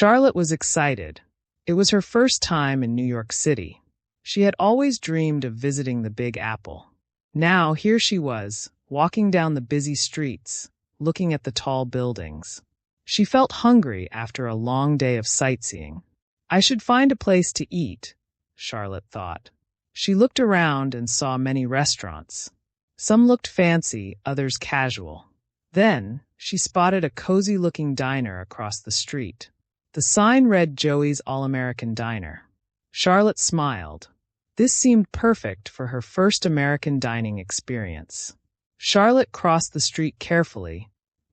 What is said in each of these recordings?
Charlotte was excited. It was her first time in New York City. She had always dreamed of visiting the Big Apple. Now here she was, walking down the busy streets, looking at the tall buildings. She felt hungry after a long day of sightseeing. I should find a place to eat, Charlotte thought. She looked around and saw many restaurants. Some looked fancy, others casual. Then, she spotted a cozy-looking diner across the street. The sign read Joey's All-American Diner. Charlotte smiled. This seemed perfect for her first American dining experience. Charlotte crossed the street carefully,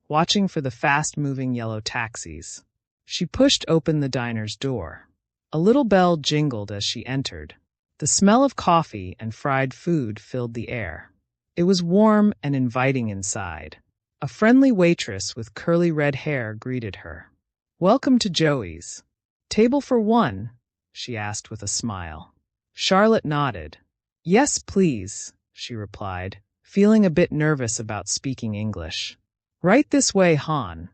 watching for the fast-moving yellow taxis. She pushed open the diner's door. A little bell jingled as she entered. The smell of coffee and fried food filled the air. It was warm and inviting inside. A friendly waitress with curly red hair greeted her. "Welcome to Joey's. Table for one?" she asked with a smile. Charlotte nodded. "Yes, please," she replied, feeling a bit nervous about speaking English. "Right this way, Han,"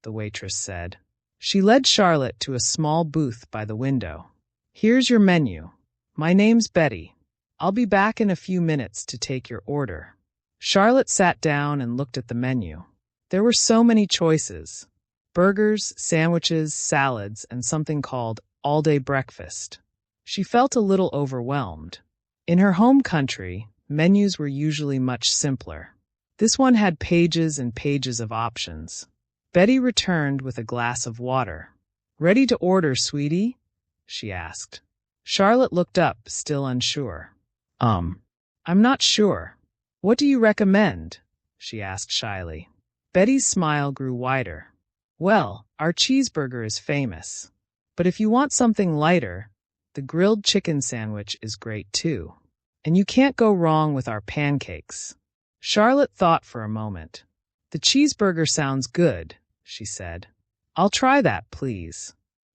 the waitress said. She led Charlotte to a small booth by the window. "Here's your menu. My name's Betty. I'll be back in a few minutes to take your order." Charlotte sat down and looked at the menu. There were so many choices. Burgers, sandwiches, salads, and something called all-day breakfast. She felt a little overwhelmed. In her home country, menus were usually much simpler. This one had pages and pages of options. Betty returned with a glass of water. "Ready to order, sweetie?" she asked. Charlotte looked up, still unsure. I'm not sure. What do you recommend?" she asked shyly. Betty's smile grew wider. "Well, our cheeseburger is famous. But if you want something lighter, the grilled chicken sandwich is great too. And you can't go wrong with our pancakes." Charlotte thought for a moment. "The cheeseburger sounds good," she said. "I'll try that, please."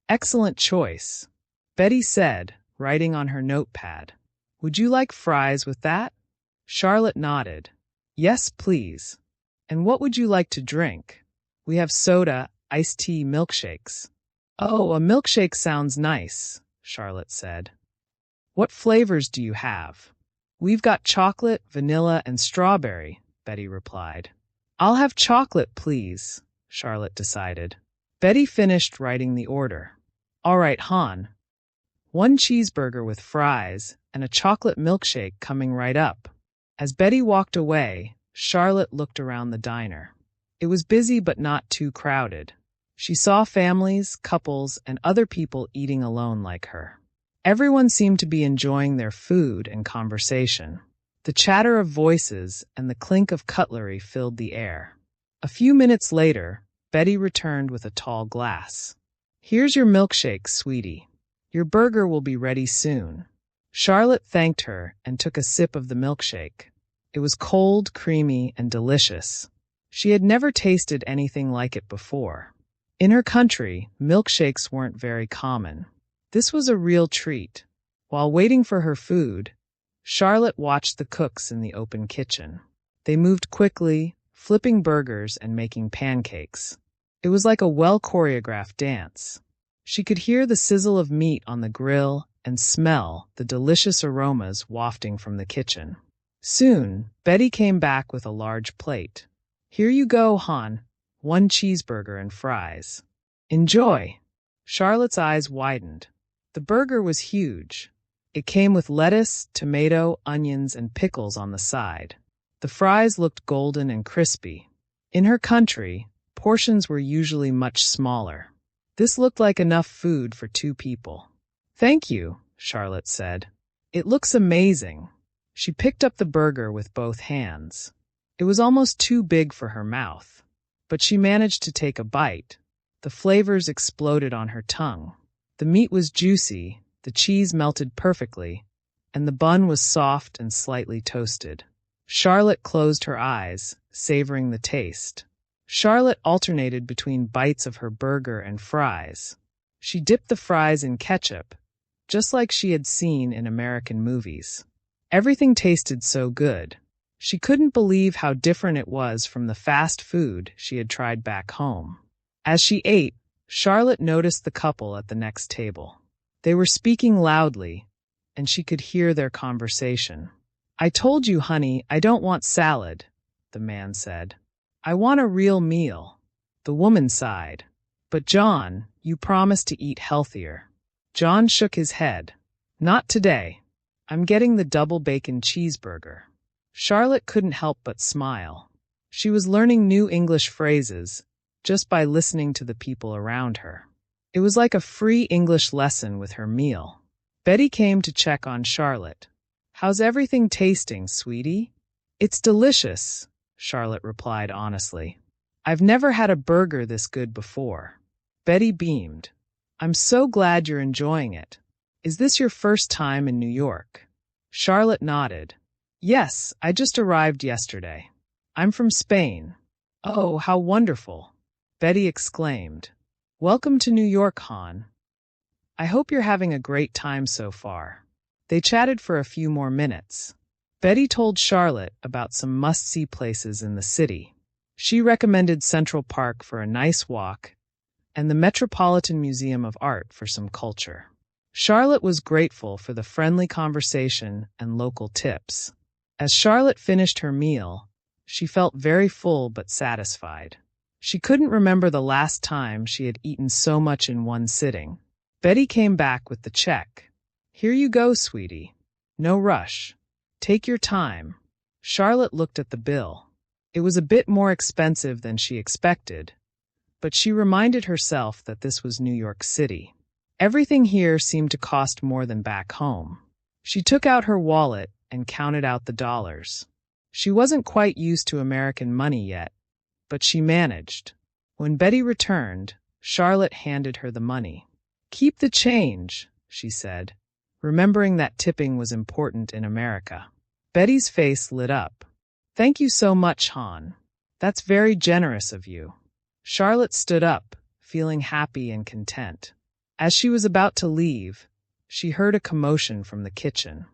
"Excellent choice," Betty said, writing on her notepad. "Would you like fries with that?" Charlotte nodded. "Yes, please." "And what would you like to drink?" "We have soda, iced tea, milkshakes." "Oh, a milkshake sounds nice," Charlotte said. "What flavors do you have?" "We've got chocolate, vanilla, and strawberry," Betty replied. "I'll have chocolate, please," Charlotte decided. Betty finished writing the order. "All right, Han. 1 cheeseburger with fries and a chocolate milkshake coming right up." As Betty walked away, Charlotte looked around the diner. It was busy but not too crowded. She saw families, couples, and other people eating alone like her. Everyone seemed to be enjoying their food and conversation. The chatter of voices and the clink of cutlery filled the air. A few minutes later, Betty returned with a tall glass. "Here's your milkshake, sweetie. Your burger will be ready soon." Charlotte thanked her and took a sip of the milkshake. It was cold, creamy, and delicious. She had never tasted anything like it before. In her country, milkshakes weren't very common. This was a real treat. While waiting for her food, Charlotte watched the cooks in the open kitchen. They moved quickly, flipping burgers and making pancakes. It was like a well-choreographed dance. She could hear the sizzle of meat on the grill and smell the delicious aromas wafting from the kitchen. Soon, Betty came back with a large plate. "Here you go, Han. 1 cheeseburger and fries. Enjoy." Charlotte's eyes widened. The burger was huge. It came with lettuce, tomato, onions, and pickles on the side. The fries looked golden and crispy. In her country, portions were usually much smaller. This looked like enough food for 2 people. "Thank you," Charlotte said. "It looks amazing." She picked up the burger with both hands. It was almost too big for her mouth, but she managed to take a bite. The flavors exploded on her tongue. The meat was juicy, the cheese melted perfectly, and the bun was soft and slightly toasted. Charlotte closed her eyes, savoring the taste. Charlotte alternated between bites of her burger and fries. She dipped the fries in ketchup, just like she had seen in American movies. Everything tasted so good. She couldn't believe how different it was from the fast food she had tried back home. As she ate, Charlotte noticed the couple at the next table. They were speaking loudly, and she could hear their conversation. "I told you, honey, I don't want salad," the man said. "I want a real meal." The woman sighed. "But John, you promised to eat healthier." John shook his head. "Not today. I'm getting the double bacon cheeseburger." Charlotte couldn't help but smile. She was learning new English phrases just by listening to the people around her. It was like a free English lesson with her meal. Betty came to check on Charlotte. "How's everything tasting, sweetie?" "It's delicious," Charlotte replied honestly. "I've never had a burger this good before." Betty beamed. "I'm so glad you're enjoying it. Is this your first time in New York?" Charlotte nodded. "Yes, I just arrived yesterday. I'm from Spain." "Oh, how wonderful," Betty exclaimed. "Welcome to New York, Han. I hope you're having a great time so far." They chatted for a few more minutes. Betty told Charlotte about some must-see places in the city. She recommended Central Park for a nice walk and the Metropolitan Museum of Art for some culture. Charlotte was grateful for the friendly conversation and local tips. As Charlotte finished her meal, she felt very full but satisfied. She couldn't remember the last time she had eaten so much in one sitting. Betty came back with the check. "Here you go, sweetie. No rush. Take your time." Charlotte looked at the bill. It was a bit more expensive than she expected, but she reminded herself that this was New York City. Everything here seemed to cost more than back home. She took out her wallet and counted out the dollars. She wasn't quite used to American money yet, but she managed. When Betty returned, Charlotte handed her the money. "Keep the change," she said, remembering that tipping was important in America. Betty's face lit up. "Thank you so much, Han. That's very generous of you." Charlotte stood up, feeling happy and content. As she was about to leave, she heard a commotion from the kitchen.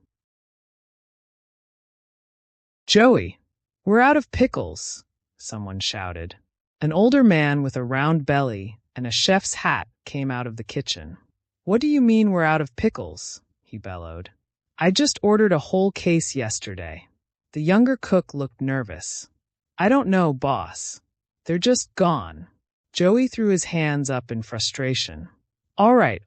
"Joey, we're out of pickles," someone shouted. An older man with a round belly and a chef's hat came out of the kitchen. "What do you mean we're out of pickles?" he bellowed. "I just ordered a whole case yesterday." The younger cook looked nervous. "I don't know, boss. They're just gone." Joey threw his hands up in frustration. All right.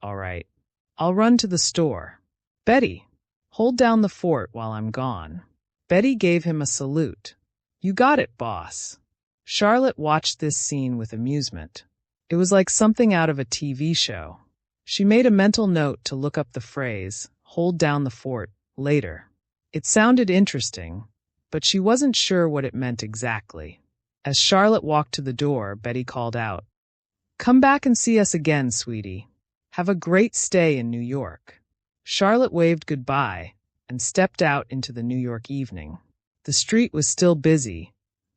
I'll run to the store. Betty, hold down the fort while I'm gone." Betty gave him a salute. "You got it, boss." Charlotte watched this scene with amusement. It was like something out of a TV show. She made a mental note to look up the phrase, "hold down the fort," later. It sounded interesting, but she wasn't sure what it meant exactly. As Charlotte walked to the door, Betty called out, "Come back and see us again, sweetie. Have a great stay in New York." Charlotte waved goodbye and stepped out into the New York evening. The street was still busy,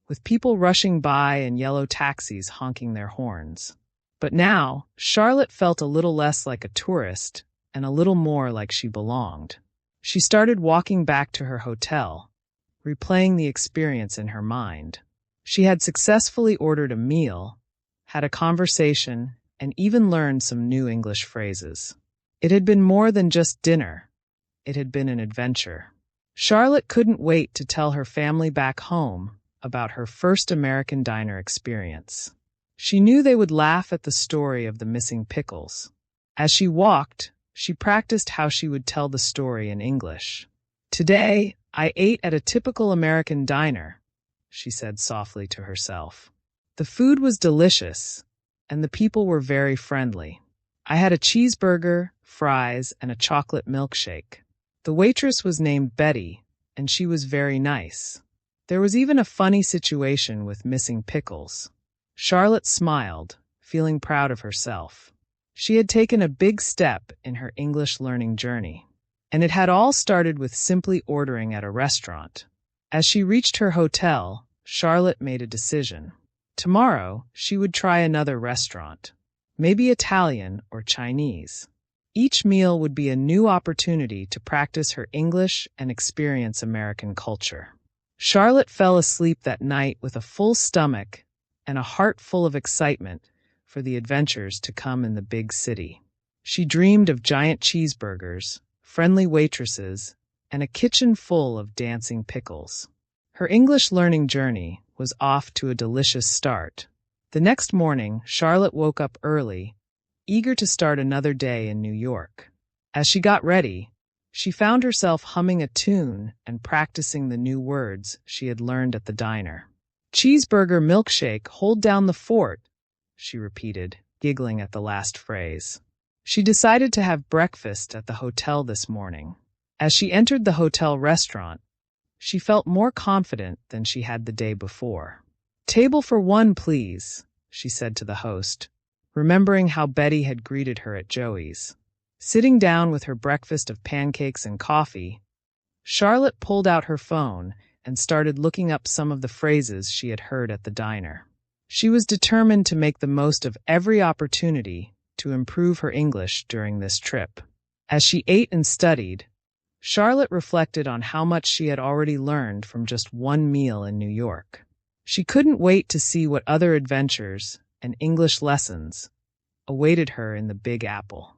with people rushing by and yellow taxis honking their horns. But now, Charlotte felt a little less like a tourist and a little more like she belonged. She started walking back to her hotel, replaying the experience in her mind. She had successfully ordered a meal, had a conversation, and even learned some new English phrases. It had been more than just dinner. It had been an adventure. Charlotte couldn't wait to tell her family back home about her first American diner experience. She knew they would laugh at the story of the missing pickles. As she walked, she practiced how she would tell the story in English. "Today, I ate at a typical American diner," she said softly to herself. "The food was delicious, and the people were very friendly. I had a cheeseburger, fries, and a chocolate milkshake. The waitress was named Betty, and she was very nice. There was even a funny situation with missing pickles." Charlotte smiled, feeling proud of herself. She had taken a big step in her English learning journey, and it had all started with simply ordering at a restaurant. As she reached her hotel, Charlotte made a decision. Tomorrow, she would try another restaurant, maybe Italian or Chinese. Each meal would be a new opportunity to practice her English and experience American culture. Charlotte fell asleep that night with a full stomach and a heart full of excitement for the adventures to come in the big city. She dreamed of giant cheeseburgers, friendly waitresses, and a kitchen full of dancing pickles. Her English learning journey was off to a delicious start. The next morning, Charlotte woke up early, eager to start another day in New York. As she got ready, she found herself humming a tune and practicing the new words she had learned at the diner. "Cheeseburger milkshake, hold down the fort," she repeated, giggling at the last phrase. She decided to have breakfast at the hotel this morning. As she entered the hotel restaurant, she felt more confident than she had the day before. "Table for one, please," she said to the host, remembering how Betty had greeted her at Joey's. Sitting down with her breakfast of pancakes and coffee, Charlotte pulled out her phone and started looking up some of the phrases she had heard at the diner. She was determined to make the most of every opportunity to improve her English during this trip. As she ate and studied, Charlotte reflected on how much she had already learned from just one meal in New York. She couldn't wait to see what other adventures and English lessons awaited her in the Big Apple.